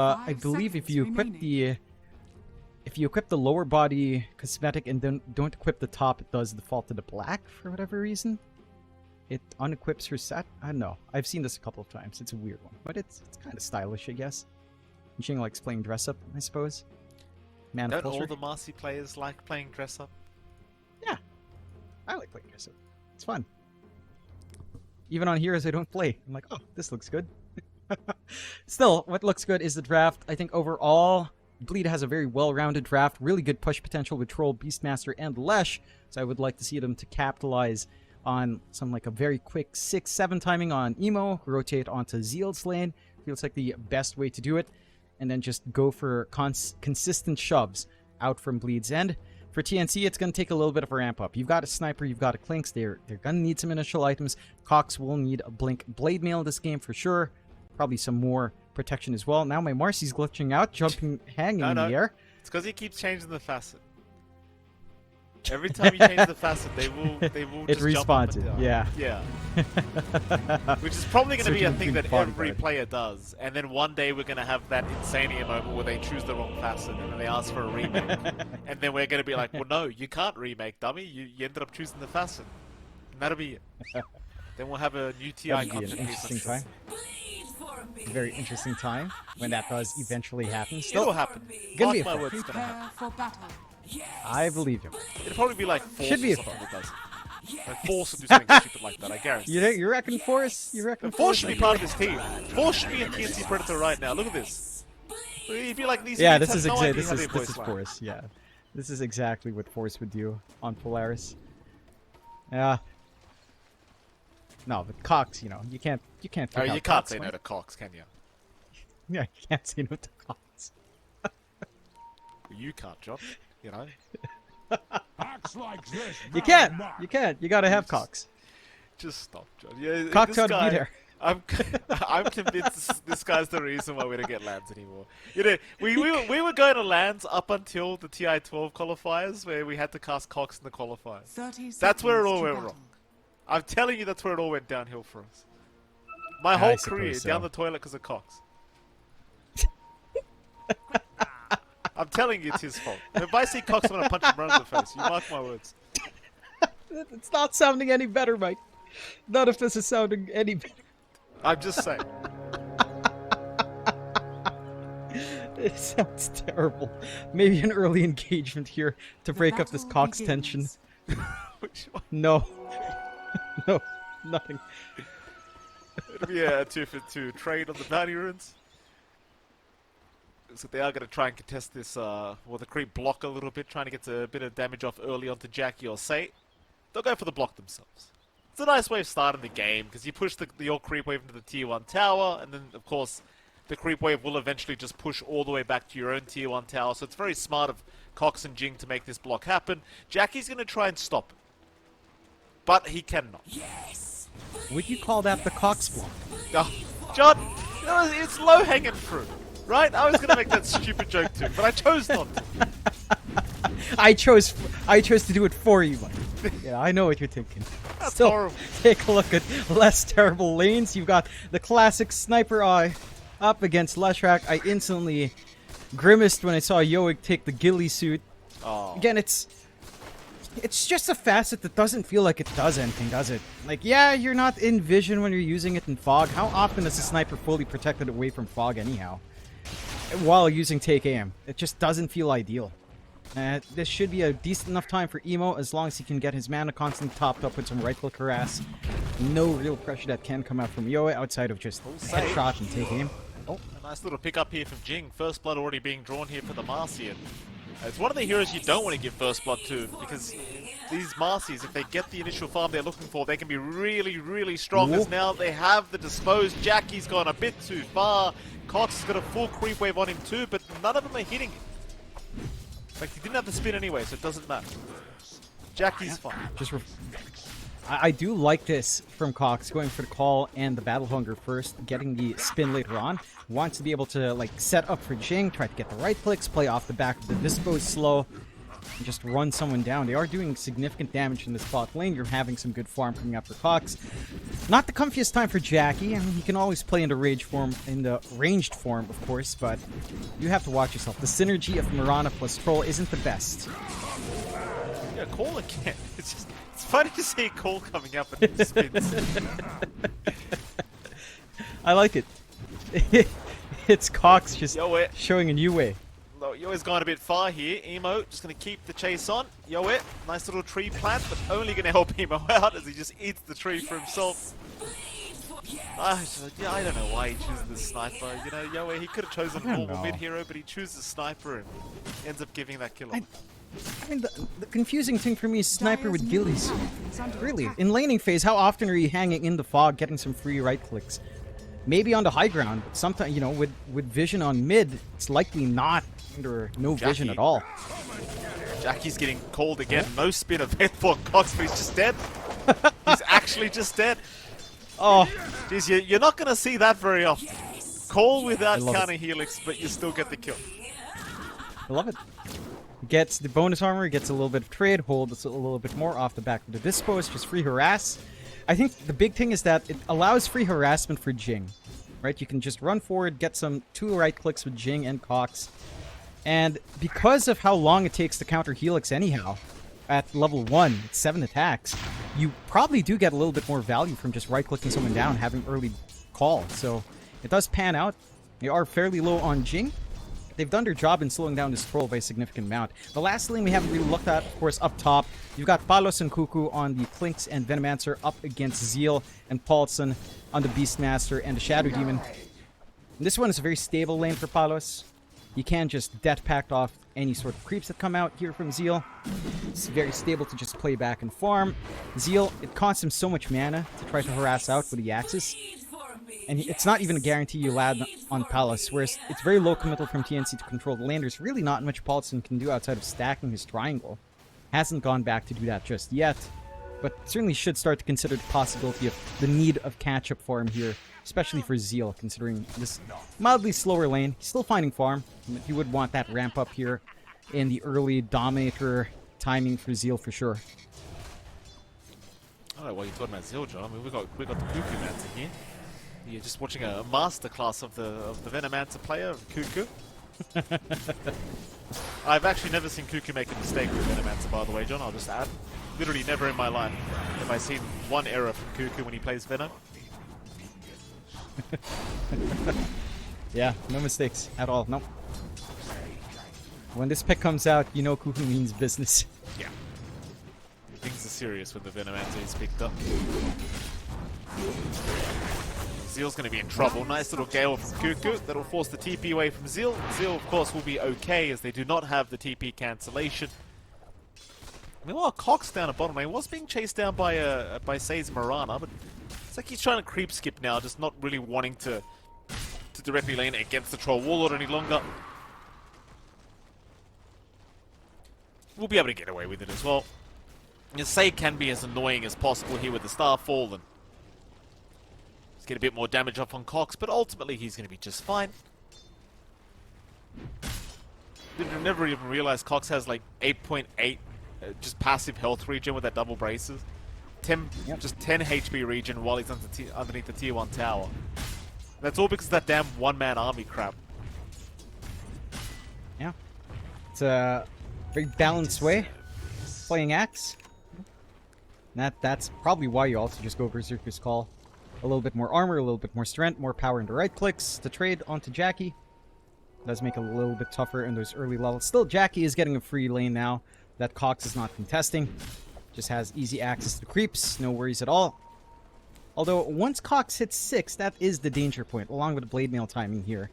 I believe if you equip the lower body cosmetic and then don't equip the top, it does default to the black for whatever reason. It unequips her set. I don't know. I've seen this a couple of times. It's a weird one, but it's kind of stylish, I guess. Jing likes playing dress up, I suppose. Man, don't all the Marcy players like playing dress up? Yeah, I like playing dress up. It's fun. Even on heroes I don't play, I'm like, oh, this looks good. Still, what looks good is the draft. I think overall, Bleed has a very well-rounded draft, really good push potential with Troll, Beastmaster, and Lesh. So I would like to see them to capitalize on some like a very quick 6-7 timing on Emo, rotate onto Zeal's lane. Feels like the best way to do it. And then just go for consistent shoves out from Bleed's end. For TNC, it's going to take a little bit of a ramp up. You've got a Sniper, you've got a Clinks. They're going to need some initial items. Cox will need a Blink Blade Mail this game for sure. Probably some more protection as well. Now my Marcy's glitching out, hanging in the air. It's because he keeps changing the facet. Every time you change the facet, they will it just jump up and down. Yeah. Yeah. Which is probably going to be a thing that every player does. And then one day we're going to have that Insania moment where they choose the wrong facet and then they ask for a remake. And then we're going to be like, well, no, you can't remake, dummy. You ended up choosing the facet. And that'll be it. Then we'll have a new TI That'll be an interesting time. A very interesting time when that does eventually happen. Still, it'll happen. Gonna be a my word, it's going to happen. I believe him. It'll probably be like Force Should be or something that does it. Like Force will do something stupid like that, I guarantee. You reckon Force? You reckon Force should be part of this team. Force should be in TNC Predator right now. Look at this. He'd be like these. Yeah, this is Force. Yeah, this is exactly what Force would do on Polaris. Yeah. No, but Cox, you know, you can't. Oh, you can't say no to Cox, can you? Yeah, you can't say no to Cox. You can't, John. You know. You can't. You gotta have Cox. Just stop, John. Yeah, Cox ought to be there. I'm convinced this guy's the reason why we don't get lands anymore. You know, we were going to lands up until the TI-12 qualifiers, where we had to cast Cox in the qualifiers. That's where it all went wrong. I'm telling you, that's where it all went downhill for us. My whole career down the toilet because of Cox. I'm telling you, it's his fault. If I see Cox, I'm gonna punch him right in the face. You mark my words. It's not sounding any better, Mike. None of this is sounding any better. I'm just saying. It sounds terrible. Maybe an early engagement here to break up this Cox tension. Which one? No. No, nothing. It'll be a 2-for-2 trade on the bounty runes. So they are going to try and contest this, well, the creep block a little bit, trying to get a bit of damage off early onto Jackie or Say. They'll go for the block themselves. It's a nice way of starting the game, because you push your creep wave into the tier 1 tower, and then, of course, the creep wave will eventually just push all the way back to your own tier 1 tower, so it's very smart of Cox and Jing to make this block happen. Jackie's going to try and stop it. But he cannot. Yes. Would you call that the Cox block? Oh, John, you know, it's low-hanging fruit, right? I was going to make that stupid joke too, but I chose not to. I chose to do it for you, Mike. Yeah, I know what you're thinking. That's Still, horrible. Take a look at less terrible lanes. You've got the classic Sniper Eye up against Leshrac. I instantly grimaced when I saw Yoic take the ghillie suit. Oh. Again, it's just a facet that doesn't feel like it does anything, does it? Like, yeah, you're not in vision when you're using it in fog. How often is a sniper fully protected away from fog anyhow? While using take aim. It just doesn't feel ideal. This should be a decent enough time for Emo, as long as he can get his mana constantly topped up with some right-click harass. No real pressure that can come out from Yoe outside of just headshot and take aim. Oh, a nice little pickup here from Jing. First blood already being drawn here for the Marcy. It's one of the heroes you don't want to give first blood to, because these Marcies, if they get the initial farm they're looking for, they can be really, really strong. As now they have the disposed. Jackie's gone a bit too far. Cox has got a full creep wave on him too, but none of them are hitting him. Like, he didn't have the spin anyway, so it doesn't matter. Jackie's fine. I do like this from Cox, going for the call and the battle hunger first, getting the spin later on. Wants to be able to like set up for Jing, try to get the right clicks, play off the back of the dispo slow. and just run someone down. They are doing significant damage in this bot lane. You're having some good farm coming up for Cox. Not the comfiest time for Jackie. I mean, he can always play in the ranged form, of course, but you have to watch yourself. The synergy of Mirana plus Troll isn't the best. Yeah, Cole again. It's funny to see Cole coming up and he spins. I like it. It's Cox just Yo, showing a new way. No, Yoe's gone a bit far here. Emo just going to keep the chase on. Yoe, nice little tree plant, but only going to help Emo out as he just eats the tree for himself. Yeah, I don't know why he chooses the sniper. You know, Yoe, he could have chosen a normal mid-hero, but he chooses sniper and ends up giving that kill. I mean, the confusing thing for me is sniper with gillies. Really, in laning phase, how often are you hanging in the fog, getting some free right clicks? Maybe on the high ground, but sometimes, you know, with vision on mid, it's likely not under no vision at all. Jackie's getting called again. No spin of hit for Cox, but he's just dead. He's actually just dead. Oh, jeez, you're not going to see that very often. Call without counter it. helix, but you still get the kill. I love it. Gets the bonus armor, gets a little bit of trade, holds a little bit more off the back of the dispose, just free harass. I think the big thing is that it allows free harassment for Jing, right? You can just run forward, get some 2 right clicks with Jing and Cox. And because of how long it takes to counter Helix anyhow, at level 1, it's 7 attacks, you probably do get a little bit more value from just right-clicking someone down, having early call. So it does pan out. They are fairly low on Jing. They've done their job in slowing down this troll by a significant amount. The last lane we haven't really looked at, of course, up top, you've got Palos and Cuckoo on the Clinks and Venomancer up against Zeal and Paulson on the Beastmaster and the Shadow Demon. And this one is a very stable lane for Palos. You can just death pact off any sort of creeps that come out here from Zeal. It's very stable to just play back and farm. Zeal, it costs him so much mana to try to harass out with the Axis. And it's not even a guarantee you land on Palos, whereas it's very low committal from TNC to control the lane. There's really not much Paulson can do outside of stacking his triangle. Hasn't gone back to do that just yet, but certainly should start to consider the possibility of the need of catch-up farm here, especially for Zeal, considering this mildly slower lane. He's still finding farm, but he would want that ramp up here in the early Dominator timing for Zeal for sure. I don't know why you're talking about Zeal, John. I mean, we got the Cuckoo Mancer here. You're just watching a masterclass of the Venomancer player, Cuckoo. I've actually never seen Cuckoo make a mistake with Venomancer, by the way, John. I'll just add. Literally never in my life have I seen one error from Cuckoo when he plays Venom. Yeah, no mistakes at all. Nope. When this pick comes out, you know Cuckoo means business. Yeah. Things are serious when the Venomancer is picked up. Zeal's going to be in trouble. Nice little gale from Cuckoo. That'll force the TP away from Zeal. Zeal, of course, will be okay as they do not have the TP cancellation. Meanwhile, Cox down at bottom lane was being chased down by Say's Mirana, but it's like he's trying to creep skip now, just not really wanting to directly lane against the Troll Warlord any longer. We'll be able to get away with it as well. Say can be as annoying as possible here with the Starfall and get a bit more damage off on Cox, but ultimately he's going to be just fine. Didn't never even realize Cox has like 8.8 just passive health regen with that double braces. 10, just 10 HP regen while he's underneath the tier 1 tower. That's all because of that damn one-man army crap. Yeah. It's a very balanced way playing Axe. That's probably why you also just go Berserker's Call. A little bit more armor, a little bit more strength, more power into right clicks to trade onto Jackie. Does make it a little bit tougher in those early levels. Still, Jackie is getting a free lane now that Cox is not contesting. Just has easy access to creeps, no worries at all. Although, once Cox hits 6, that is the danger point, along with the Blade Mail timing here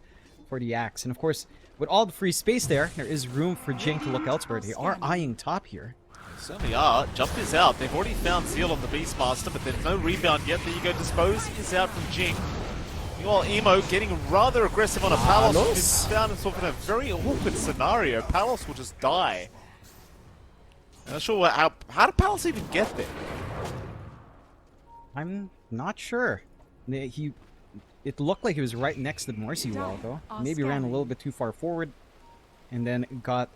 for the Axe. And of course, with all the free space there is room for Jing to look elsewhere. They are eyeing top here. Certainly are. Jump is out. They've already found Zeal on the Beastmaster, but there's no rebound yet. There you go. Dispose is out from Jing. Meanwhile, Emo getting rather aggressive on a Palos, which is found himself in a very awkward scenario. Palos will just die. I'm not sure how did Palos even get there? I'm not sure. It looked like he was right next to the Mercy Wall, though. Maybe ran a little bit too far forward, and then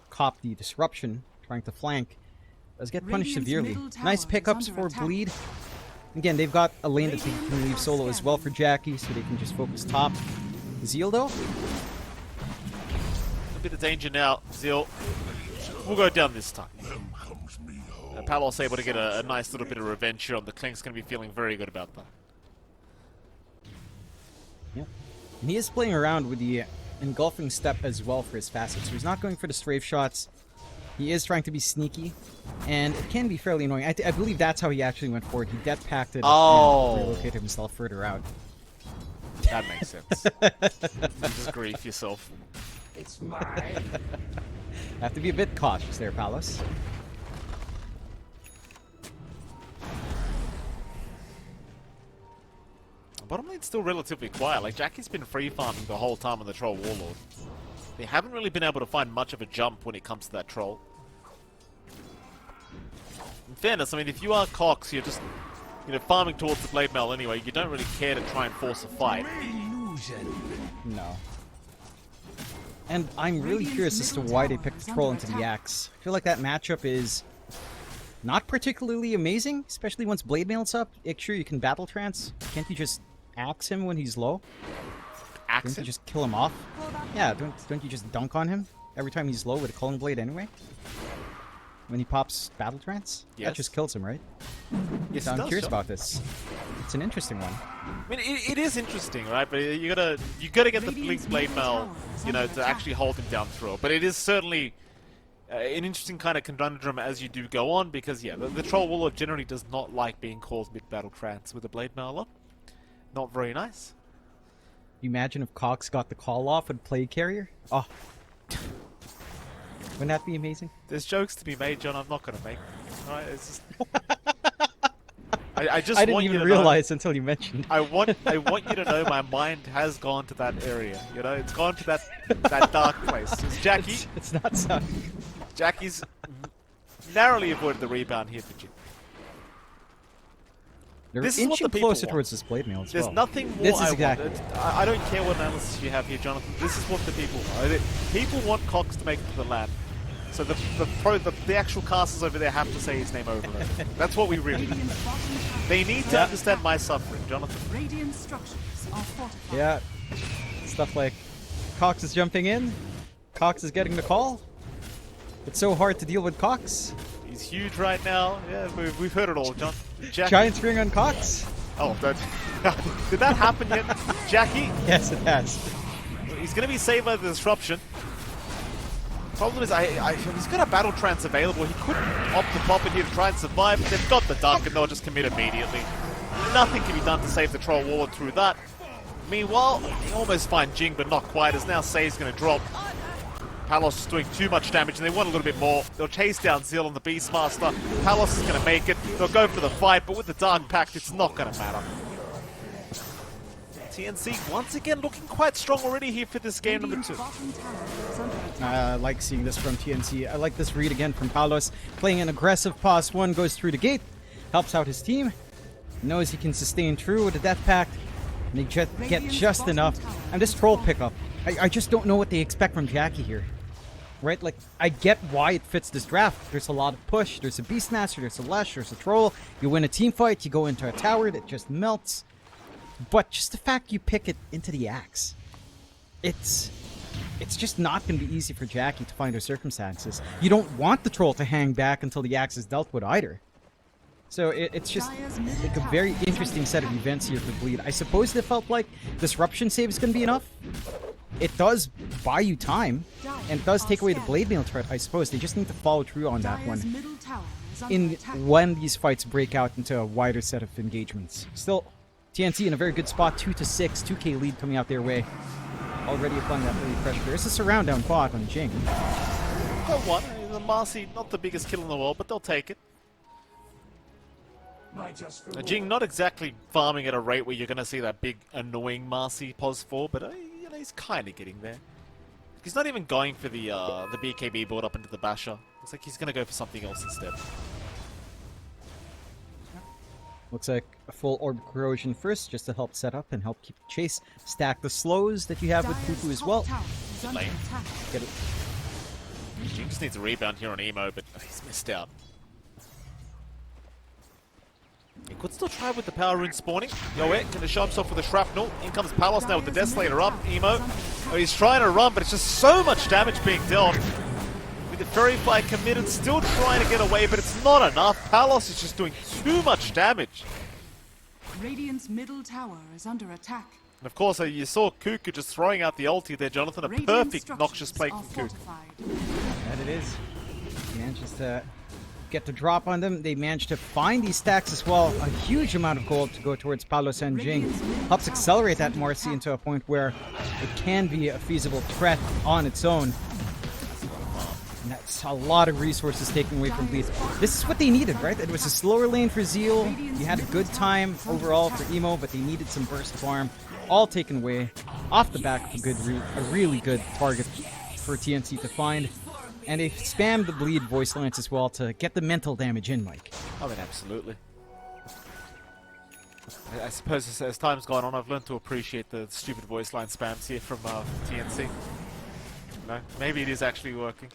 copped the disruption trying to flank, does get punished severely. Nice pickups for Bleed. Again, they've got a lane that they can leave solo as well for Jackie, so they can just focus top. Zeal, though? A bit of danger now. Zeal will go down this time. Palos able to get a nice little bit of revenge here on the Klink's going to be feeling very good about that. Yeah. And he is playing around with the engulfing step as well for his facet, so he's not going for the strafe shots. He is trying to be sneaky, and it can be fairly annoying. I believe that's how he actually went forward. He death-packed it and relocated himself further out. That makes sense. You just grief yourself. It's mine. Have to be a bit cautious there, Palos. Bottom lane's still relatively quiet. Like, Jackie's been free farming the whole time on the Troll Warlord. They haven't really been able to find much of a jump when it comes to that Troll. In fairness, I mean, if you are Cox, you're just, you know, farming towards the Blade Mail anyway. You don't really care to try and force a fight. No. And I'm really curious as to why they picked the Troll into the Axe. I feel like that matchup is not particularly amazing, especially once Blade Mail's up. Sure, you can Battle Trance. Can't you just Axe him when he's low? Axe Don't you him? just kill him off? Yeah, don't you just dunk on him every time he's low with a Culling Blade anyway? When he pops Battle Trance? Yes. That just kills him, right? Yes, So it I'm does, curious John. about this. It's an interesting one. I mean, it is interesting, right? But you gotta get the Blink Blade Mail, you know, to actually hold him down through it. But it is certainly an interesting kind of conundrum as you do go on, because yeah, the Troll Warlord generally does not like being called mid-battle trance with a Blade Mail up. Not very nice. You imagine if Cox got the call off and Plague Carrier? Oh. Wouldn't that be amazing? There's jokes to be made, John. I'm not gonna make. Alright, it's just. I just I didn't want even you to realize until you mentioned. I want you to know my mind has gone to that area. You know, it's gone to that dark place. It's Jackie. It's not so. Jackie's narrowly avoided the rebound here for Jim. They're This is what inching the people closer want. towards this Blade Mail as There's well. nothing more This is I exactly. want. I don't care what analysis you have here, Jonathan. This is what the people want. People want Cox to make it to the land. So the actual casters over there have to say his name over and over. That's what we really need. They need to understand my suffering, Jonathan. Radiant structures are fortified. Yeah. Stuff like Cox is jumping in. Cox is getting the call. It's so hard to deal with Cox. He's huge right now. Yeah, we've heard it all, John. Jackie. Giant ring on Cox? Oh, did that happen yet? Jackie? Yes, it has. He's going to be saved by the disruption. Problem is, he's got a battle trance available. He couldn't opt to pop in here to try and survive. They've got the dunk and they'll just commit immediately. Nothing can be done to save the Troll Warlord through that. Meanwhile, they almost find Jing, but not quite, as now Say's going to drop. Palos is doing too much damage and they want a little bit more. They'll chase down Zeal on the Beastmaster. Palos is going to make it. They'll go for the fight, but with the Dark Pact, it's not going to matter. TNC once again looking quite strong already here for this game number 2. I like seeing this from TNC. I like this read again from Palos. Playing an aggressive pass. One goes through the gate. Helps out his team. Knows he can sustain true with the Death Pact. And they get just enough. And this Troll pickup. I just don't know what they expect from Jackie here. Right? Like, I get why it fits this draft. There's a lot of push. There's a Beastmaster. There's a Lesh. There's a Troll. You win a team fight. You go into a tower that just melts. But just the fact you pick it into the Axe. It's just not going to be easy for Jackie to find her circumstances. You don't want the Troll to hang back until the Axe is dealt with either. So it's just like a very interesting set of events here for Bleed. I suppose they felt like Disruption Save is going to be enough. It does buy you time, and it does take away the Blade Mail threat, I suppose. They just need to follow through on that one when these fights break out into a wider set of engagements. Still, TNC in a very good spot, 2-6, 2k lead coming out their way. Already applying that early pressure. There's a surround down quad on Jing. Got one. The Marcy, not the biggest kill in the world, but they'll take it. Now, Jing not exactly farming at a rate where you're going to see that big annoying Marcy pos 4, but you know, he's kind of getting there. He's not even going for the BKB build up into the Basher. Looks like he's going to go for something else instead. Looks like a full Orb Corrosion first, just to help set up and help keep the chase. Stack the slows that you have with Cuckoo as well. Lane. Get it. Jing just needs a rebound here on Emo, but he's missed out. He could still try with the power rune spawning. Yoet gonna show himself with a shrapnel. In comes Palos now with the Desolator up. Emo. Oh, he's trying to run, but it's just so much damage being dealt. With the Fairy Fly committed, still trying to get away, but it's not enough. Palos is just doing too much damage. Radiant's middle tower is under attack. And of course, you saw Cuckoo just throwing out the ulti there, Jonathan. A perfect Noxious play from Cuckoo. That it is. He manages to get the drop on them. They managed to find these stacks as well. A huge amount of gold to go towards Palos and Jing. Helps accelerate that Marcy into a point where it can be a feasible threat on its own. And that's a lot of resources taken away from Bleed. This is what they needed, right? It was a slower lane for Zeal. You had a good time overall for Emo, but they needed some burst farm. All taken away off the back of a really good target for TNC to find. And they spammed the Bleed voice lines as well to get the mental damage in, Mike. I mean, absolutely. I suppose as time's gone on, I've learned to appreciate the stupid voice line spams here from TNC. No, maybe it is actually working.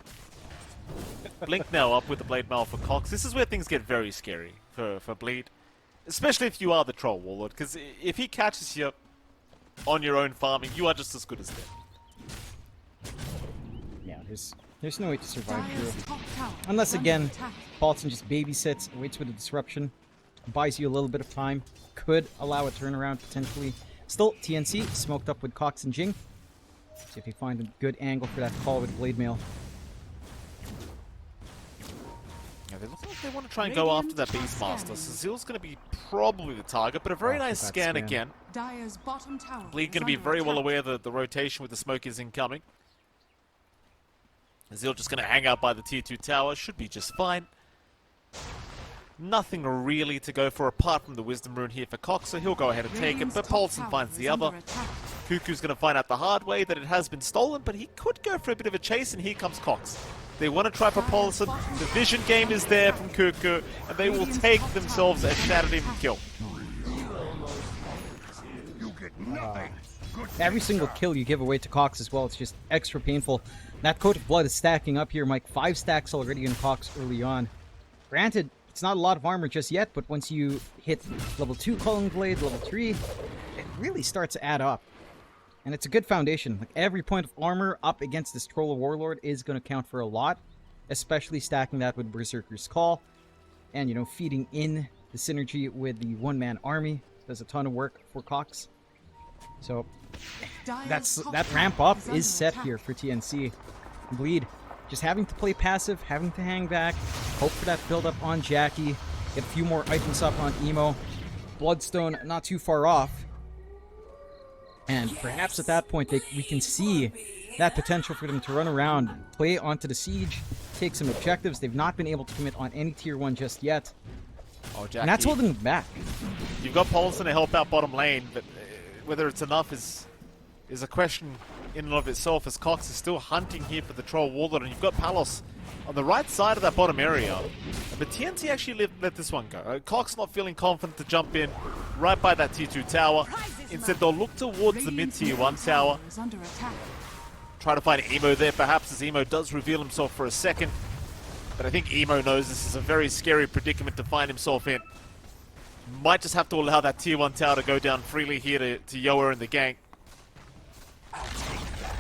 Blink now up with the Blade Mail for Cox. This is where things get very scary for Bleed. Especially if you are the Troll Warlord, because if he catches you on your own farming, you are just as good as them. Yeah, there's no way to survive here. Unless, again, Paulson just babysits, waits for the disruption, buys you a little bit of time, could allow a turnaround potentially. Still, TNC smoked up with Cox and Jing. See if they find a good angle for that call with Blade Mail. Yeah, they look like they want to try and go after that Beastmaster. So Zeal's going to be probably the target, but a very nice scan again. Bleed going to be very well aware that the rotation with the smoke is incoming. Zeal just going to hang out by the tier 2 tower. Should be just fine. Nothing really to go for apart from the Wisdom Rune here for Cox, so he'll go ahead and take it, but Paulson finds the other. Cuckoo's going to find out the hard way that it has been stolen, but he could go for a bit of a chase, and here comes Cox. They want to try for Paulson. The vision game is there from Cuckoo, and they will take themselves a shattered even kill. Every single kill you give away to Cox as well, it's just extra painful. That Coat of Blood is stacking up here, Mike. 5 stacks already in Cox early on. Granted, it's not a lot of armor just yet, but once you hit level 2 Culling Blade, level 3, it really starts to add up. And it's a good foundation. Like, every point of armor up against this Troll Warlord is going to count for a lot, especially stacking that with Berserker's Call. And, you know, feeding in the synergy with the one-man army does a ton of work for Cox. So, that ramp up is set here for TNC. Bleed, just having to play passive, having to hang back, hope for that build up on Jackie, get a few more items up on Emo. Bloodstone not too far off. And perhaps at that point we can see that potential for them to run around, play onto the siege, take some objectives. They've not been able to commit on any tier 1 just yet. Oh, Jackie, and that's holding them back. You've got Paulson to help out bottom lane, but whether it's enough is a question in and of itself, as Cox is still hunting here for the Troll Warlord, and you've got Palos on the right side of that bottom area. But TNC actually let this one go. Cox not feeling confident to jump in right by that tier 2 tower. Instead, they'll look towards the mid-tier 1 tower. Try to find Emo there, perhaps, as Emo does reveal himself for a second. But I think Emo knows this is a very scary predicament to find himself in. Might just have to allow that tier 1 tower to go down freely here to Yoa and the gank.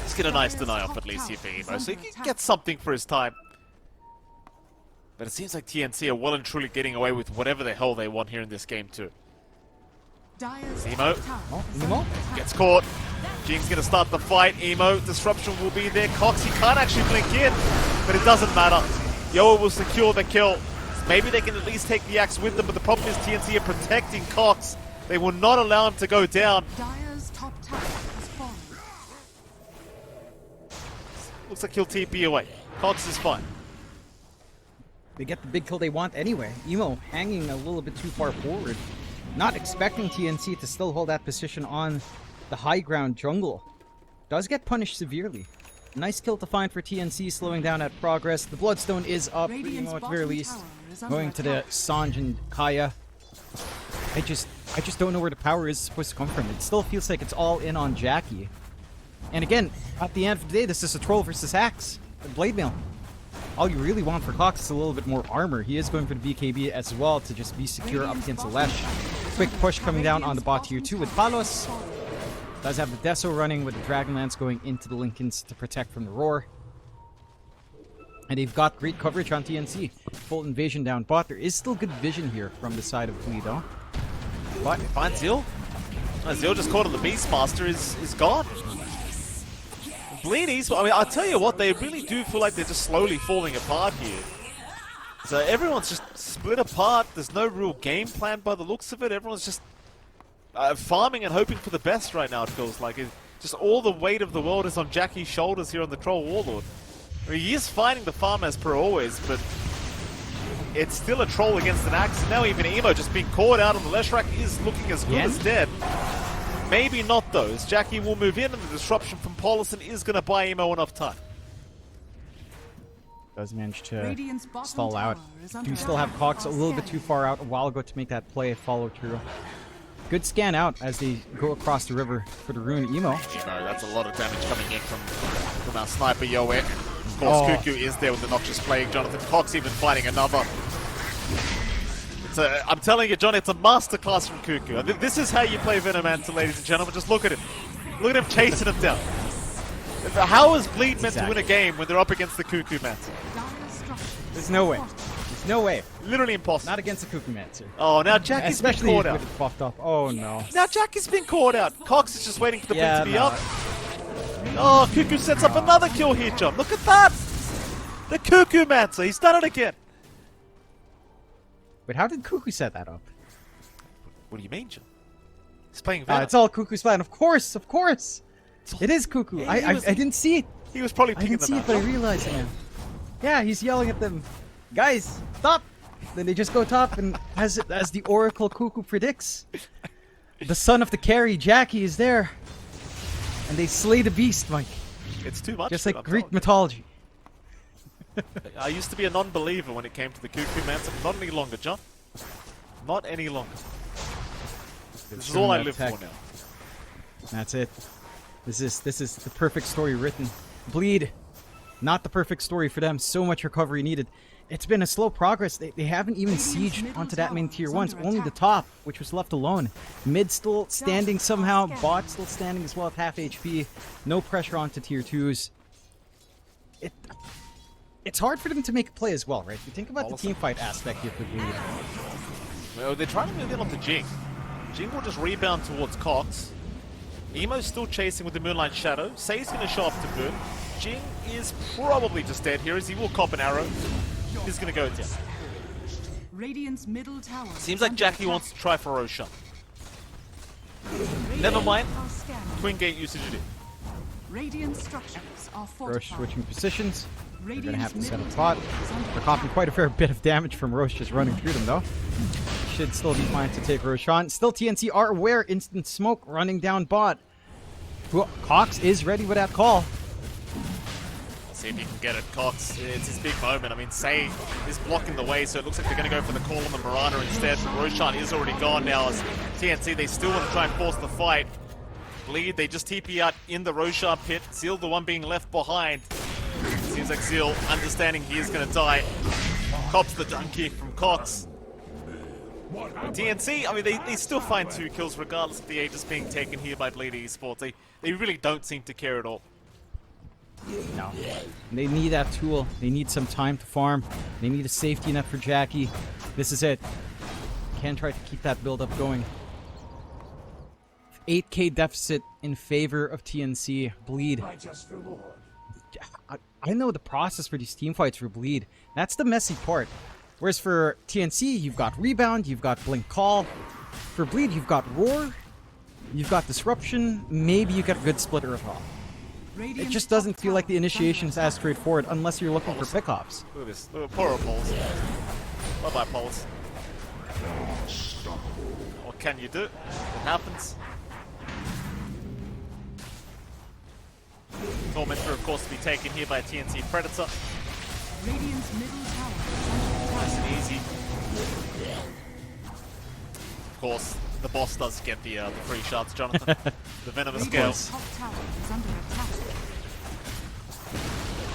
Let's get a nice deny off at least here for Emo, so he can get something for his time. But it seems like TNC are well and truly getting away with whatever the hell they want here in this game too. Emo. Oh, Emo? Gets caught. Jing's gonna start the fight. Emo, disruption will be there. Cox, he can't actually blink in, but it doesn't matter. Yoa will secure the kill. Maybe they can at least take the axe with them, but the problem is TNC are protecting Cox. They will not allow him to go down. Looks like he'll TP away. Cox is fine. They get the big kill they want anyway. Emo hanging a little bit too far forward. Not expecting TNC to still hold that position on the high ground jungle. Does get punished severely. Nice kill to find for TNC, slowing down at progress. The Bloodstone is up for Emo at the very least. Going to the Sanj and Kaya. I just don't know where the power is supposed to come from. It still feels like it's all in on Jackie. And again, at the end of the day, this is a Troll versus Axe. Blade Mail. all you really want for Cox is a little bit more armor. He is going for the BKB as well to just be secure up against the Lesh. Quick push coming down on the bot tier 2 with Palos. Does have the Deso running with the Dragonlance going into the Lincolns to protect from the Roar. And they've got great coverage on TNC. Full invasion down bot. There is still good vision here from the side of Bleed, though. But Finds Zeal. Zeal just caught on the Beastmaster is gone. Bleed Esports, I mean, I'll tell you what, they really do feel like they're just slowly falling apart here. So everyone's just split apart. There's no real game plan by the looks of it. Everyone's just farming and hoping for the best right now, it feels like. Just all the weight of the world is on Jackie's shoulders here on the Troll Warlord. I mean, he is fighting the farm as per always, but it's still a Troll against an Axe. Now even Emo just being caught out on the Leshrac is looking as good as dead. Maybe not though, as Jackie will move in and the disruption from Paulison is going to buy Emo enough time. does manage to Radiant's bottom stall out. tower is under Do still have attack. Cox a little bit too far out a while ago to make that play follow through. Good scan out as they go across the river for the Rune Emo. That's a lot of damage coming in from our sniper Yoek. Of course, Cuckoo is there with the Noxious Plague. Jonathan Cox even fighting another. I'm telling you, John, it's a masterclass from Cuckoo. This is how you play Venomanta, ladies and gentlemen. Just look at him. Look at him chasing him down. How is Bleed meant to win a game when they're up against the Cuckoo Mancer? There's no way. There's no way. Literally impossible. Not against a Cuckoo Mancer. Oh, now Jackie's been Especially caught with out. it buffed up. Oh no. Now Jackie's been caught out. Cox is just waiting for the pin to be up. Oh, Cuckoo sets up another kill here, John. Look at that. The Cuckoo Mancer. He's done it again. Wait, how did Cuckoo set that up? What do you mean, John? He's playing Venom. It's all Cuckoo's plan. Of course, of course. It is Cuckoo. He I was- didn't see it. He was probably I picking didn't them see it, out. but I John. realized it now. Yeah, he's yelling at them. Guys, stop! Then they just go top, and as the Oracle Cuckoo predicts, the son of the carry, Jackie, is there. And they slay the beast, Mike. It's too much. Just for like him, I'm Greek telling mythology. you. I used to be a non-believer when it came to the Cuckoo Mancer. Not any longer, John. Not any longer. This is all I live for now. That's it. This is the perfect story written. Bleed, not the perfect story for them. So much recovery needed. It's been a slow progress. They haven't even sieged onto that main tier 1s. Only the top, which was left alone. Mid still standing somehow. Bot still standing as well at half HP. No pressure onto tier 2s. It's hard for them to make a play as well, right? You think about the team fight aspect here for Bleed. Well, they're trying to move in onto Jing. Jing will just rebound towards Cox. Emo's still chasing with the Moonlight Shadow. Say's going to show up to Boon. Jing is probably just dead here as he will cop an arrow. He's going to go down. Radiant's middle tower. Seems like Jackie wants to try for Roshan. Never mind. Twin gate usage it in. Radiant structures are Roche fortified. switching positions. They're going to Radiant's have to set middle a bot. tower is under They're copying quite a fair bit of damage from Roche just running through them, though. Should still be fine to take Roshan. Still, TNC are aware. Instant smoke running down bot. Cox is ready with that call. See if he can get it. Cox, it's his big moment. I mean, Say is blocking the way, so it looks like they're going to go for the call on the Marana instead. Roshan is already gone now as TNC, they still want to try and force the fight. Bleed, they just TP out in the Roshan pit. Zeal, the one being left behind. Seems like Zeal, understanding he is going to die, cops the donkey from Cox. But TNC, I mean, they still find 2 kills regardless of the Aegis being taken here by Bleed Esports. They really don't seem to care at all. No. They need that tool. They need some time to farm. They need a safety net for Jackie. This is it. Can try to keep that build up going. 8k deficit in favor of TNC. Bleed. I know the process for these team fights for Bleed. That's the messy part. Whereas for TNC, you've got Rebound, you've got Blink Call. For Bleed, you've got Roar, you've got Disruption, maybe you get a good splitter of all. It just doesn't feel like the initiation is as straightforward unless you're looking for pickoffs. Look at this. Look at poor Pulse. Bye-bye, Pulse. What can you do? It happens. Tormentor, of course, to be taken here by TNC Predator. Radiant's middle tower is under attack. Nice and easy. Of course, the boss does get the free shots, Jonathan. The Venomous Gale. Radiant's top tower is under attack.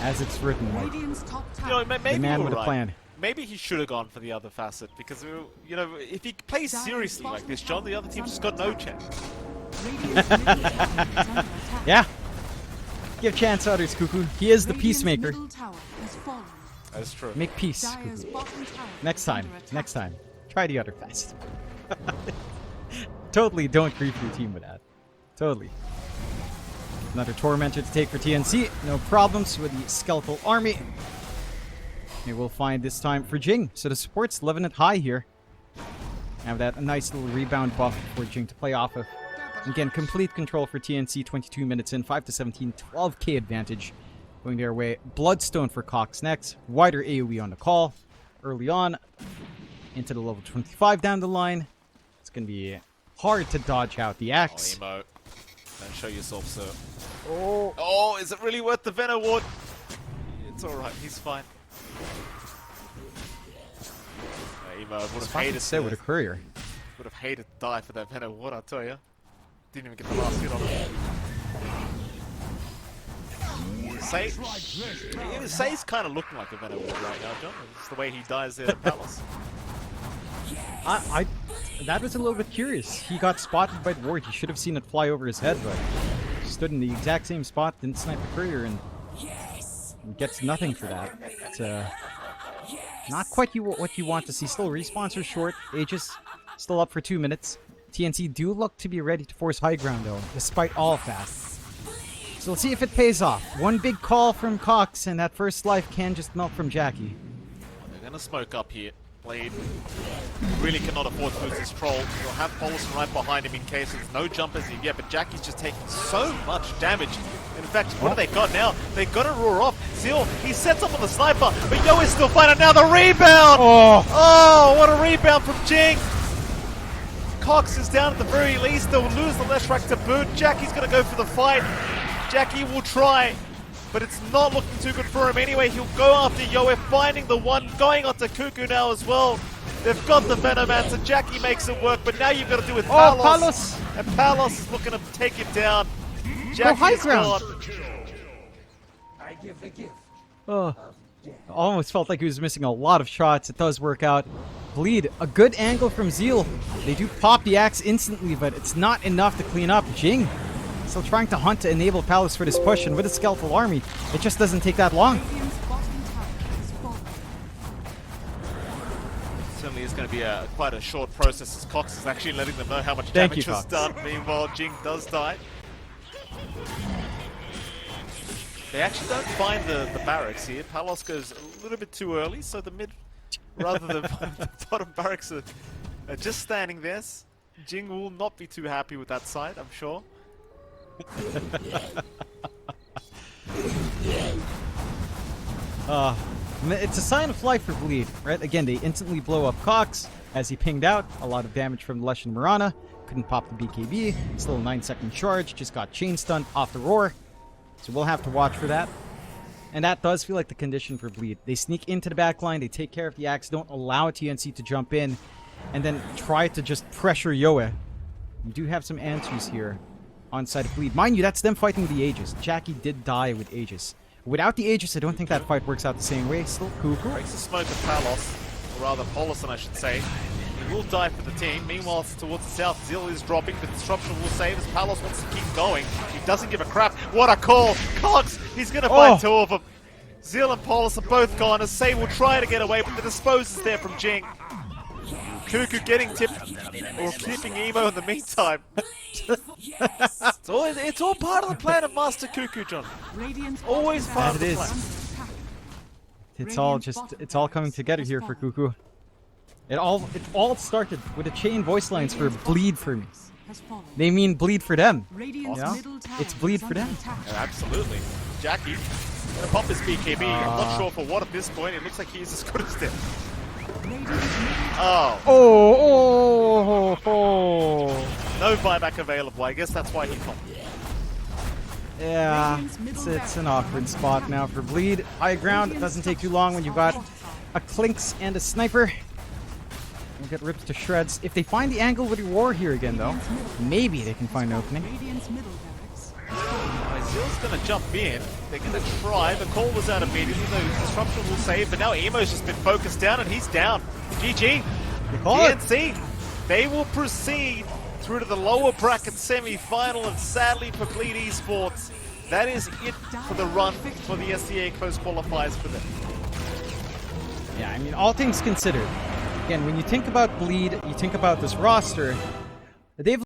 as it's written. Like, Radiant's top You know, tower. maybe the man you're with a right. plan. Maybe he should have gone for the other facet because, you know, if he plays seriously like this, John, the other team's just got no chance. Radiant's middle tower is under attack. Yeah. Give chance to others, Cuckoo. He is the Radiant's peacemaker. middle tower has fallen. That's true. Make peace, Dire's Cuckoo. bottom tower Next is time. under attack. Next time. Try the other facet. Totally don't grief your team with that. Totally. Another Tormentor to take for TNC. No problems with the Skeletal Army. Maybe we'll find this time for Jing. So the support's living it high here. Have that a nice little rebound buff for Jing to play off of. Again, complete control for TNC. 22 minutes in. 5 to 17. 12k advantage going their way. Bloodstone for Cox next. Wider AoE on the call. Early on. Into the level 25 down the line. It's going to be hard to dodge out the Oh, axe. Emo. Don't show yourself, sir. Oh. Oh, is it really worth the Venom Ward? It's alright, he's fine. Emo would have hated Say with a courier. would have hated to die for that Venom Ward, I'll tell you. Didn't even get the last hit on it. Say's kind of looking like a Venom Ward right now, John. It's the way he dies there at Palace. That was a little bit curious. He got spotted by the ward. He should have seen it fly over his head, but stood in the exact same spot, didn't snipe the courier, and gets nothing for that. It's not quite what you want to see. Still, respawns are short. Aegis still up for 2 minutes. TNC do look to be ready to force high ground, though, despite all of that. So let's see if it pays off. One big call from Cox, and that first life can just melt from Jackie. They're gonna smoke up here. Blade really cannot afford to lose his troll. He'll have Paulson right behind him in case there's no jumpers in yet, but Jackie's just taking so much damage. In fact, what have they got now? They got to roar off. Zeal, he sets up on the sniper, but Yo is still fighting. Now the rebound! Oh, what a rebound from Jing! Cox is down at the very least. They'll lose the Leshrac to boot. Jackie's going to go for the fight. Jackie will try, but it's not looking too good for him anyway. He'll go after Yoe, finding the one, going onto Cuckoo now as well. They've got the Venomancer. Jackie makes it work, but now you've got to do with Palos. Palos! And Palos is looking to take it down. high Jackie's ground. gone. I give the gift. Oh, almost felt like he was missing a lot of shots. It does work out. Bleed, a good angle from Zeal. They do pop the axe instantly, but it's not enough to clean up. Jing still trying to hunt to enable Palace for this push, and with a Skeletal Army, it just doesn't take that long. Radiant's bottom tower has fallen. Certainly is going to be quite a short process as Cox is actually letting them know how much Thank damage you, was Cox. done. Meanwhile, Jing does die. They actually don't find the barracks here. Palos goes a little bit too early, so the mid, rather than the bottom barracks are just standing there. Jing will not be too happy with that side, I'm sure. It's a sign of life for Bleed, right? Again, they instantly blow up Cox as he pinged out. A lot of damage from Lesh and Marana. Couldn't pop the BKB. Still a 9-second charge. Just got chain stunned off the roar. So we'll have to watch for that. And that does feel like the condition for Bleed. They sneak into the back line. They take care of the axe. Don't allow TNC to jump in. And then try to just pressure Yoe. You do have some answers here on side of Bleed. Mind you, that's them fighting the Aegis. Jackie did die with Aegis. Without the Aegis, I don't think that fight works out the same way. Still Cuckoo. Breaks the smoke of Palos, or rather Polison I should say. He will die for the team. Meanwhile, towards the south, Zeal is dropping. The disruption will save as Palos wants to keep going. He doesn't give a crap. What a call! Cox, he's going to fight two of them. Zeal and Polis are both gone as Say will try to get away, but the dispose is there from Jing. Cuckoo getting tipped, or keeping Emo in the meantime. It's all part of the plan of Master Cuckoo, John. Radiant's Always bottom part of the tower plan. is under attack. It's all coming together here for Cuckoo. It all started with the chain voice lines for Bleed for me. Has fallen. They mean bleed for them. Radiant's Yeah. middle tower It's bleed is for under them. attack. Yeah, absolutely. Jackie, gonna pop his BKB. I'm not sure for what at this point. It looks like he is as good as them. Radiant's middle Oh, Oh. no buyback available. I guess that's why he popped. Yeah, it's an awkward spot now for Bleed. High ground, it doesn't take too long when you've got a Clinks and a Sniper. We'll get ripped to shreds. If they find the angle with the war here again, though, maybe they can find an opening. Radiant's middle barracks. Zill's going to jump in. They're going to try. The call was out immediately. The disruption will save, but now Emo's just been focused down, and he's down. GG. DNC. They will proceed through to the lower bracket semi-final, and sadly for Bleed Esports, that is it for the run for the SCA close qualifiers for them. Yeah, I mean, all things considered, again, when you think about Bleed, you think about this roster, they've